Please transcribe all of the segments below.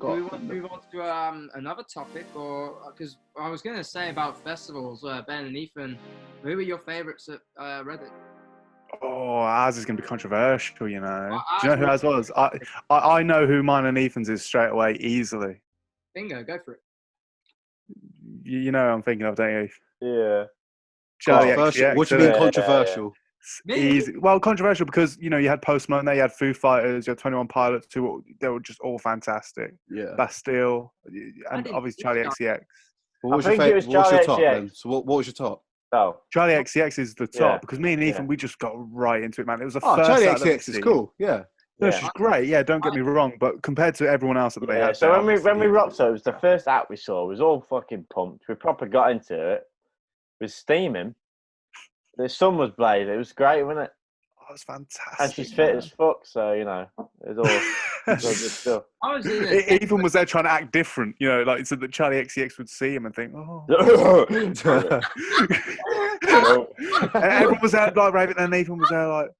Do we want to move on to another topic, or because I was going to say about festivals, Ben and Ethan, who were your favourites at Reddit? Oh, ours is going to be controversial, you know. Do you know who ours was? I know who mine and Ethan's is straight away, easily. Bingo, go for it. You know who I'm thinking of, don't you? Yeah. Charlie XCX. What do you mean controversial? Easy. Well, controversial because, you know, you had Post Malone there, you had Foo Fighters, you had 21 Pilots, they were just all fantastic. Yeah. Bastille, and obviously Charlie XCX. What was your top then? So what was your top? Oh. Charlie XCX is the top because me and Ethan, we just got right into it, man. It was the first. Charlie XCX is cool. Yeah. No, she's great. Yeah, don't get me wrong, but compared to everyone else that they had, so when we rocked, so it was the first act we saw. It was all fucking pumped. We proper got into it. It was steaming. The sun was blazing. It was great, wasn't it? Oh, it was fantastic. And she's fit as fuck, so you know, it was all good stuff. Ethan was there trying to act different, you know, like so that Charlie XCX would see him and think, oh. And everyone was there like raving, and Ethan was there like.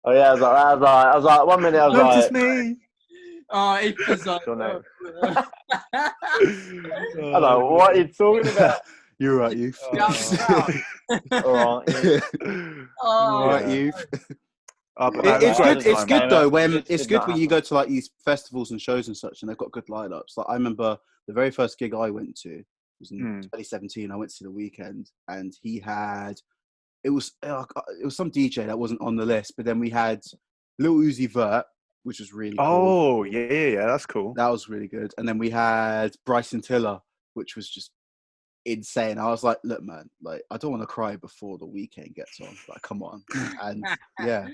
Oh yeah, I was like, 1 minute I was Notice like, me. Oh, Ethan's like, I was like, what are you talking about? You're right, youth. All right, Right, youth. It's good though when you go to like these festivals and shows and such, and they've got good lineups. Like I remember the very first gig I went to was in 2017. I went to The Weeknd, and he had it was some DJ that wasn't on the list, but then we had Lil Uzi Vert, which was really cool. Oh yeah, that's cool. That was really good. And then we had Bryson Tiller, which was just insane. I was like, look, man, like I don't want to cry before The Weeknd gets on. Like, come on. And yeah.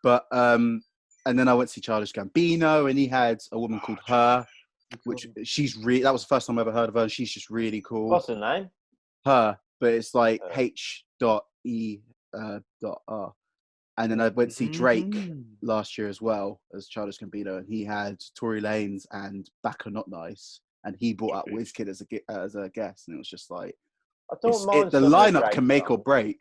But and then I went to see Childish Gambino, and he had a woman called Her, which that was the first time I ever heard of her, and she's just really cool. What's her name? Her, but it's like H.E.R. And then I went to see Drake last year as well as Childish Gambino, and he had Tory Lanez and Back or Not Nice, and he brought out Wizkid as a guest, and it was just like the lineup can make or break.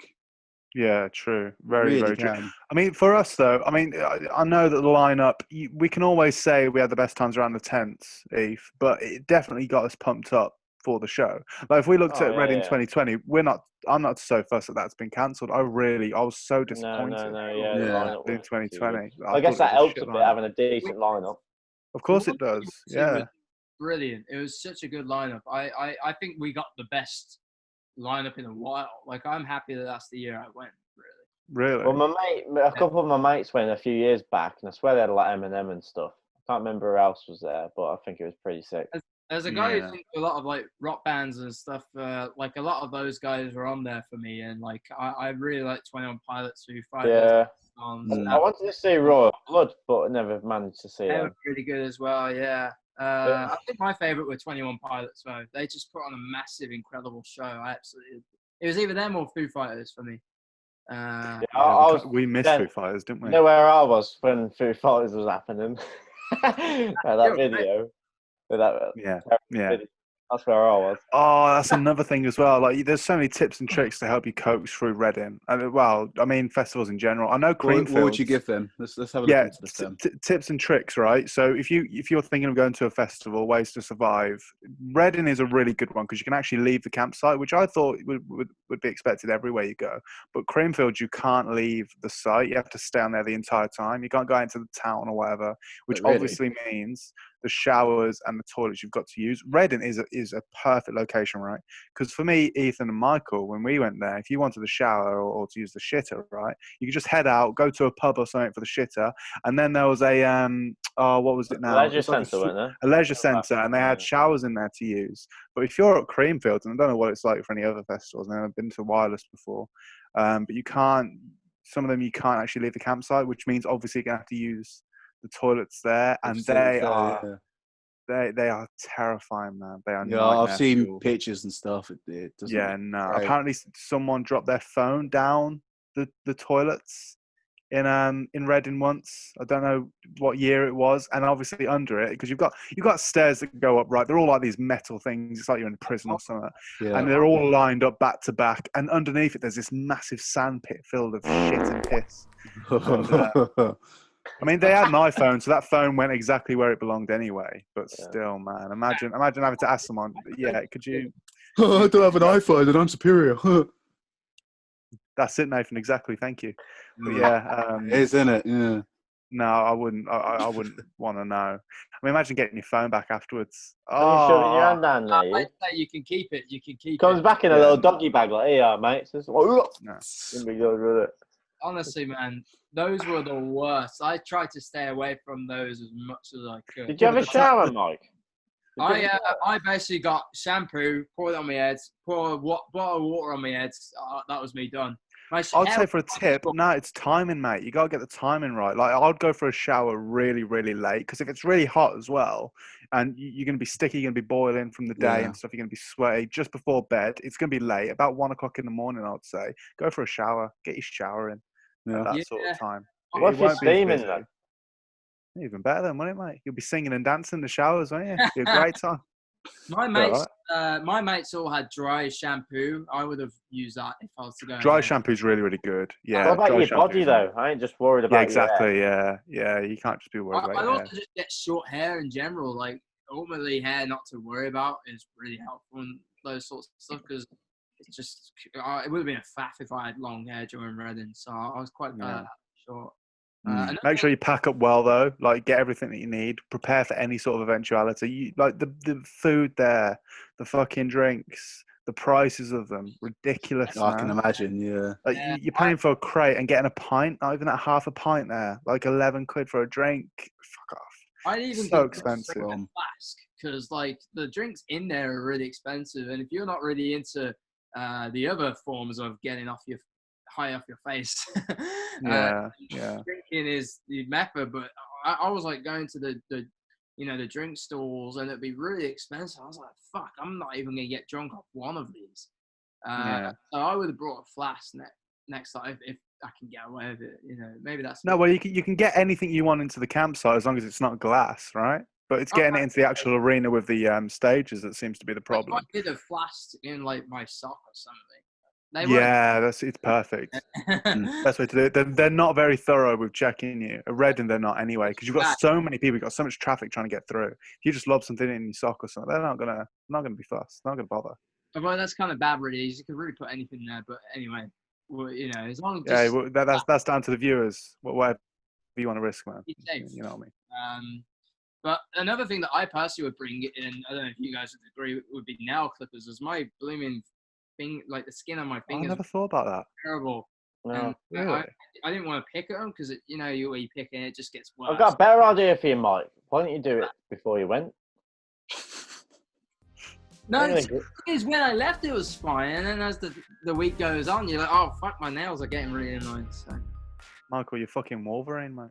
Yeah, true. Very, really very true. I mean, for us though, I mean, I know that the lineup, we can always say we had the best times around the tents, Eve, but it definitely got us pumped up for the show. Like if we looked at Reading 2020, I'm not so fussed that that's been cancelled. I was so disappointed in 2020. I guess that helps a bit having a decent lineup. Of course it does. Yeah. Brilliant. It was such a good lineup. I think we got the best lineup in a while. Like I'm happy that that's the year I went. Really. Well, a couple of my mates went a few years back, and I swear they had like Eminem and stuff. I can't remember who else was there, but I think it was pretty sick. As a guy who's into a lot of like rock bands and stuff, like a lot of those guys were on there for me, and like I really like 21 Pilots, Foo Fighters. Yeah. I wanted to see Royal Blood, but never managed to see them. They were pretty good as well, yeah. I think my favourite were 21 Pilots, though. They just put on a massive, incredible show. It was either them or Foo Fighters for me. We missed Foo Fighters, didn't we? You know where I was when Foo Fighters was happening? that video. Yeah. Video. That's where I was. Oh, that's another thing as well. Like, there's so many tips and tricks to help you coach through Reading. And well, I mean, festivals in general. I know Creamfields. What would you give them? Let's have a look into this then. Tips and tricks, right? So if you're thinking of going to a festival, ways to survive, Reading is a really good one because you can actually leave the campsite, which I thought would be expected everywhere you go. But Creamfields, you can't leave the site. You have to stay on there the entire time. You can't go into the town or whatever, which obviously means the showers and the toilets you've got to use. Reading is a perfect location, right? Because for me, Ethan and Michael, when we went there, if you wanted the shower or to use the shitter, right, you could just head out, go to a pub or something for the shitter, and then there was a what was it now? A leisure centre, wasn't there? A leisure centre, and they had showers in there to use. But if you're at Creamfields, and I don't know what it's like for any other festivals, and I've been to Wireless before, but you can't. Some of them you can't actually leave the campsite, which means obviously you're gonna have to use the toilets there, and they are terrifying, man. They are. Yeah, I've seen pictures and stuff. It doesn't. Yeah, no. Right. Apparently, someone dropped their phone down the toilets in Reading once. I don't know what year it was, and obviously under it, because you've got stairs that go up, right? They're all like these metal things. It's like you're in prison or something, and they're all lined up back to back. And underneath it, there's this massive sand pit filled with shit and piss. And, I mean, they had an iPhone, so that phone went exactly where it belonged anyway. But still, man, imagine having to ask someone, yeah, could you? I don't have an iPhone and I'm superior. That's it, Nathan. Exactly. Thank you. But yeah, it is, isn't it? Yeah. no, I wouldn't. I wouldn't want to know. I mean, imagine getting your phone back afterwards. You shove your hand down there. I say you can keep it. You can keep Comes it. back in a little doggy bag like, here, mate. It's just, No. be good with it. Honestly, man, those were the worst. I tried to stay away from those as much as I could. Did you have a shower, Mike? I basically got shampoo, poured it on my head, pour a bottle of water on my head. That was me done. I'd say for a tip, no, it's timing, mate. You got to get the timing right. Like, I'd go for a shower really, really late because if it's really hot as well and you're going to be sticky, you're going to be boiling from the day and stuff, you're going to be sweaty just before bed. It's going to be late, about 1 o'clock in the morning, I'd say. Go for a shower, get your shower in at that sort of time. What if you're steaming, though? Even better then, wouldn't it, mate? You'll be singing and dancing in the showers, won't you? It'll be a great time. My mates all had dry shampoo. I would have used that if I was to go. Dry shampoo's really, really good. Yeah. What about your body, though? I ain't just worried about exactly, yeah. You can't just be worried about I your also hair. just get short hair in general. Like, ultimately, hair not to worry about is really helpful and those sorts of stuff because it's just, it would have been a faff if I had long hair during Reading. So I was quite glad I had short. Make sure you pack up well, though. Like, get everything that you need. Prepare for any sort of eventuality. Like the food there, the fucking drinks, the prices of them, ridiculous. I can imagine. Yeah. Like you're paying for a crate and getting a pint, not even at half a pint there. Like 11 quid for a drink. Fuck off. I'd even so expensive. A flask because like the drinks in there are really expensive, and if you're not really into the other forms of getting high off your face. Drinking is the method, but I was like going to the drink stalls and it'd be really expensive. I was like, fuck, I'm not even gonna get drunk off one of these. So I would have brought a flask next time if I can get away with it. Maybe that's well, you can get anything you want into the campsite as long as it's not glass, right? But it's getting it into the actual arena with the stages that seems to be the problem. I did a flask in like my sock or something. It's perfect. Best way to do it. They're not very thorough with checking you. At Reading, they're not anyway, because you've got so many people, you've got so much traffic trying to get through. If you just lob something in your sock or something, they're not gonna be fussed. They're not gonna bother. Well, that's kind of bad, really. You could really put anything there, but anyway, well, as long as that's down to the viewers. Whatever you want to risk, man. You know what I mean. But another thing that I personally would bring in, I don't know if you guys would agree, would be nail clippers. Is my blooming like the skin on my fingers. I never thought about that. Terrible. No, really? I didn't want to pick at them because you pick it, it just gets worse. I've got a better idea for you, Mike. Why don't you do it before you went? No, the thing is when I left it was fine, and then as the week goes on, you're like, oh fuck, my nails are getting really annoying. So. Michael, you're fucking Wolverine, mate.